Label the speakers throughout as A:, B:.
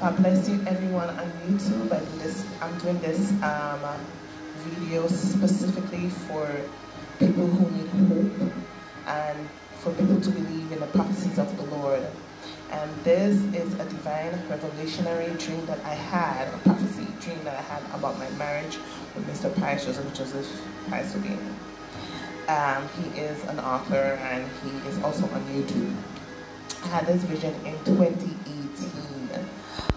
A: God bless you, everyone on YouTube. I'm doing this video specifically for people who need hope and for people to believe in the prophecies of the Lord. And this is a divine revolutionary dream that I had, a prophecy dream that I had about my marriage with Mr. Pius Joseph Pius. He is an author and he is also on YouTube. I had this vision in 2018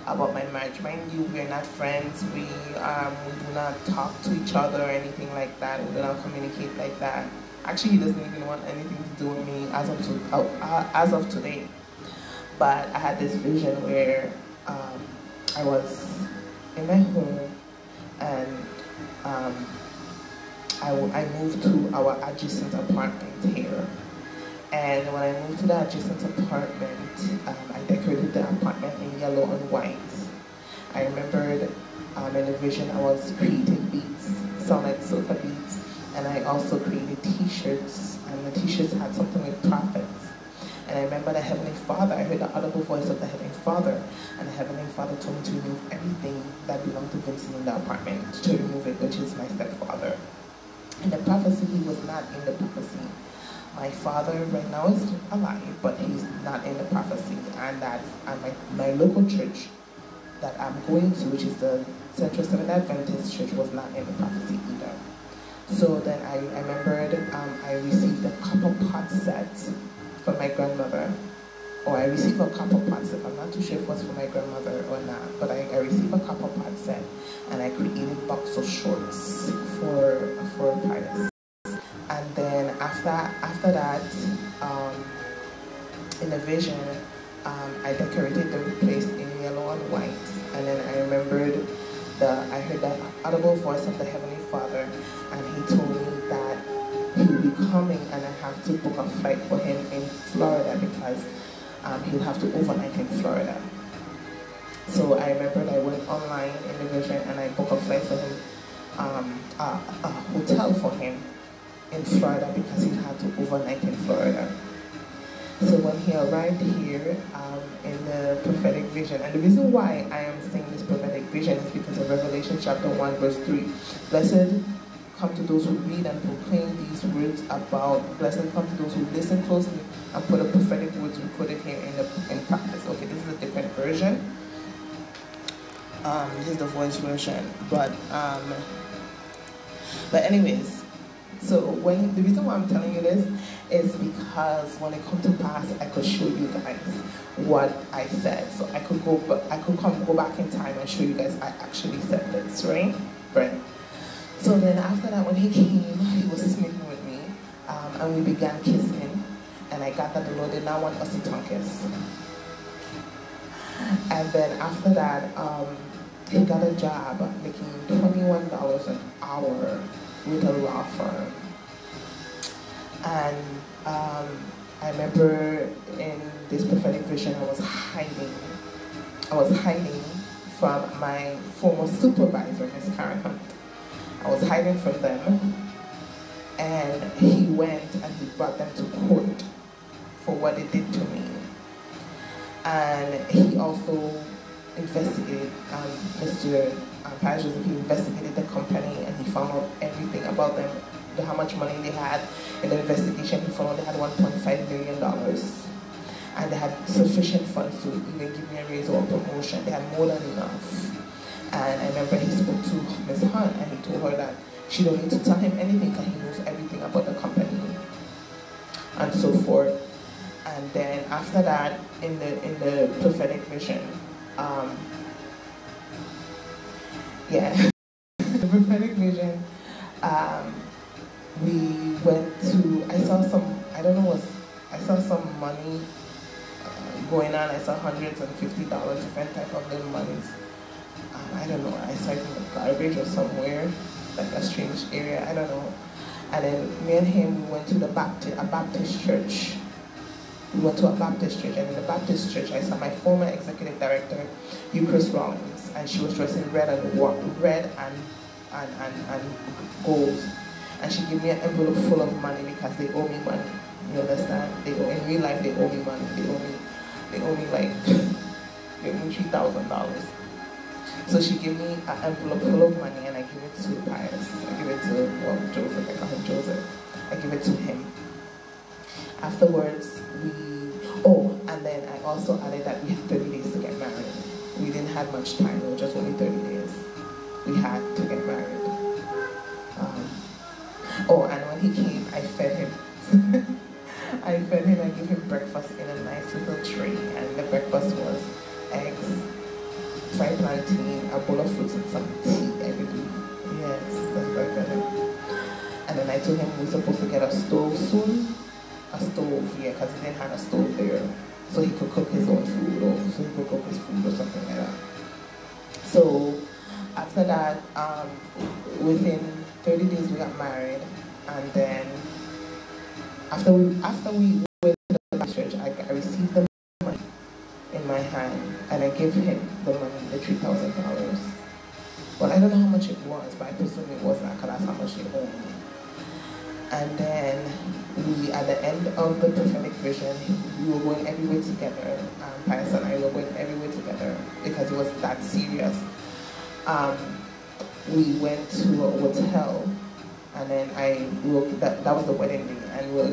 A: about my marriage. Mind you, we're not friends. We do not talk to each other or anything like that. We do not communicate like that. Actually, he doesn't even want anything to do with me as of today. But I had this vision where I was in my home and I moved to our adjacent apartment here. And when I moved to the adjacent apartment, I decorated the apartment in yellow and white. I remembered in the vision I was creating beats, sonic soca beats, and I also created t-shirts, and the t-shirts had something with prophets. And I remember the Heavenly Father, I heard the audible voice of the Heavenly Father, and the Heavenly Father told me to remove everything that belonged to Vincent in the apartment, to remove it, which is my stepfather. In the prophecy, he was not in the prophecy. My father right now is alive, but he's not in the prophecy. And my local church that I'm going to, which is the Central Seventh Adventist Church, was not in the prophecy either. So then I remembered I received a copper pot set from my grandmother, or I received a copper pot set. I'm not too sure if it was for my grandmother or not, but I received a copper pot set, and I created boxer shorts for Pius. And then after that, in the vision, I decorated the place in yellow and white. And then I remembered I heard the audible voice of the Heavenly Father, and he told me that he will be coming, and I have to book a flight for him in Florida because he'll have to overnight in Florida. So I remembered I went online in the vision and I booked a flight for him, a hotel for him in Florida because he had to overnight in Florida. So when he arrived here in the prophetic vision, and the reason why I am saying this prophetic vision is because of Revelation chapter 1 verse 3. Blessed come to those who read and proclaim these words about, blessed come to those who listen closely and put the prophetic words recorded here in practice. Okay, this is a different version. This is the voice version, but anyways, so the reason why I'm telling you this is because when it comes to pass, I could show you guys what I said. So I could go back in time and show you guys I actually said this, right? Right. So then after that, when he came, he was smitten with me, and we began kissing, and I got that the Lord did not want us to tongue kiss. And then after that, he got a job making $21 an hour with a law firm. And I remember in this prophetic vision, I was hiding from my former supervisor, Ms. Karen Hunt. I was hiding from them, and he went and he brought them to court for what they did to me. And he also investigated Mr. Pius Joseph. He investigated the company, and he found out everything about them, how much money they had. In the investigation, he found out they had $1.5 million. And they had sufficient funds to even give me a raise or a promotion. They had more than enough. And I remember he spoke to Ms. Hunt, and he told her that she don't need to tell him anything because he knows everything about the company and so forth. And then after that, in the prophetic vision, the prophetic vision, we went to, I saw some money going on. I saw $150, different type of little monies. I don't know, I saw it in the garbage or somewhere, like a strange area, I don't know. And then me and him, we went to a Baptist church. We went to a Baptist church, and in the Baptist church, I saw my former executive director, Chris Rollins, and she was dressed in red and gold. And she gave me an envelope full of money because they owe me money. You understand? In real life, they owe me money. They owe me like, they owe me $3,000. So she gave me an envelope full of money, and I give it to Pius. I give it to, well, Joseph, I call him Joseph. I give it to him. Afterwards, and then I also added that we had 30 days to get married. We didn't have much time, it was just only 30 days. We had to get married. And when he came, I fed him. I fed him, I gave him breakfast in a nice little tray, and the breakfast was eggs, fried plantain, a bowl of fruits, and some tea, I believe. Yes, that's what I fed him. And then I told him we were supposed to get a stove soon. A stove, yeah, because he didn't have a stove there. So he could cook his own food, or so he could cook his food or something like that. So after that, within 30 days we got married, and then after we went to the church, I received the money in my hand, and I gave him the money, the $3,000. Well, I don't know how much it was, but I presume it was that, because that's how much he owed me. And then at the end of the prophetic vision, we were going everywhere together. Pius and I were going everywhere together because it was that serious. We went to a hotel, and then that was the wedding day, and we were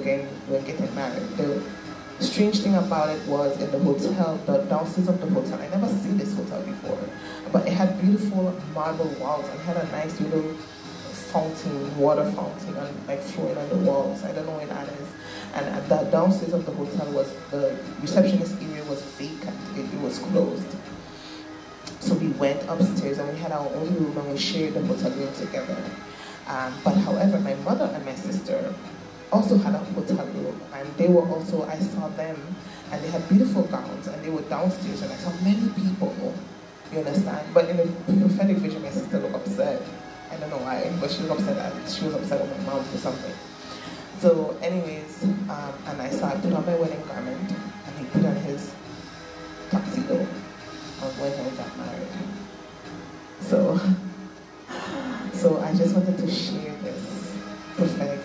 A: getting married. The strange thing about it was, in the hotel, the downstairs of the hotel, I never seen this hotel before, but it had beautiful marble walls and had a nice little water fountain, and like flowing on the walls. I don't know where that is. And at the downstairs of the hotel the receptionist area was vacant. It was closed. So we went upstairs, and we had our own room, and we shared the hotel room together. But however, my mother and my sister also had a hotel room, and they were also, I saw them, and they had beautiful gowns, and they were downstairs, and I saw many people, you understand? But in the prophetic vision, my sister looked upset. I don't know why, but she was upset with my mom for something. So anyways, and I put on my wedding garment, and he put on his tuxedo, and went and got married. So I just wanted to share this prophetic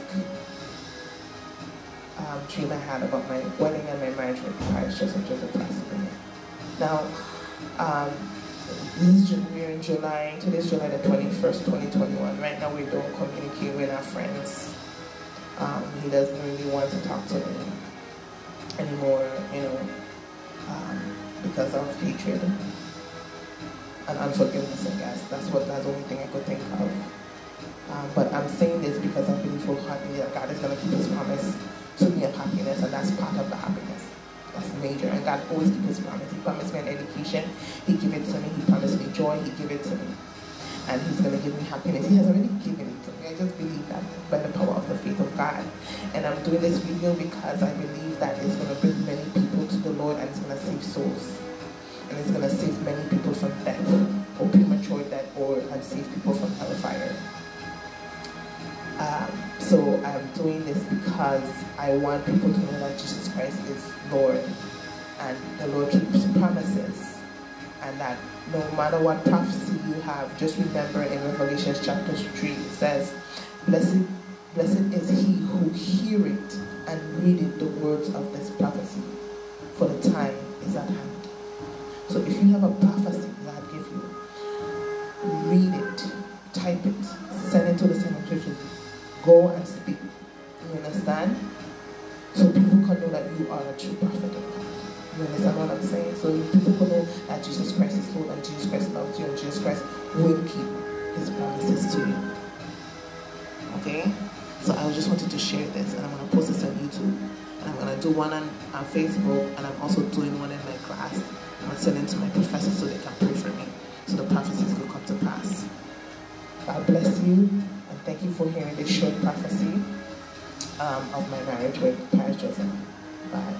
A: dream I had about my wedding and my marriage with Christ, Joseph Presley. Now, we're in July, today's July the 21st, 2021. Right now we don't communicate with our friends. He doesn't really want to talk to me anymore, because of hatred and unforgiveness, I guess. That's the only thing I could think of. But I'm saying this because I believe wholeheartedly that God is going to keep his promise to me of happiness, and that's part of the happiness. That's major, and God always keeps his promise. He promised me an education, he gave it to me. He promised me joy, he gave it to me. And he's going to give me happiness. He has already given it to me. I just believe that by the power of the faith of God. And I'm doing this video because I believe that it's going to bring many people to the Lord, and it's going to save souls. And it's going to save many people from death, or premature death, and save people from hellfire. So I'm doing this because I want people to know that Jesus Christ is Lord, and the Lord keeps promises, and that no matter what prophecy you have, just remember in Revelation chapter 3 it says, Blessed is he who heareth and readeth the words of this prophecy, for the time is at hand. So if you have a prophecy God give you, read it, type it, send it to the seven churches, go and speak. You understand? So people can know that you are a true prophet of God. You understand what I'm saying? So people can know that Jesus Christ is Lord, and Jesus Christ loves you, and Jesus Christ will keep his promises to you. Okay? So I just wanted to share this, and I'm going to post this on YouTube, and I'm going to do one on Facebook, and I'm also doing one in my class. I'm going to send it to my professors so they can pray for me, so the prophecies will come to pass. God bless you, and thank you for hearing this short prophecy of my marriage with Pastor Joseph. Bye.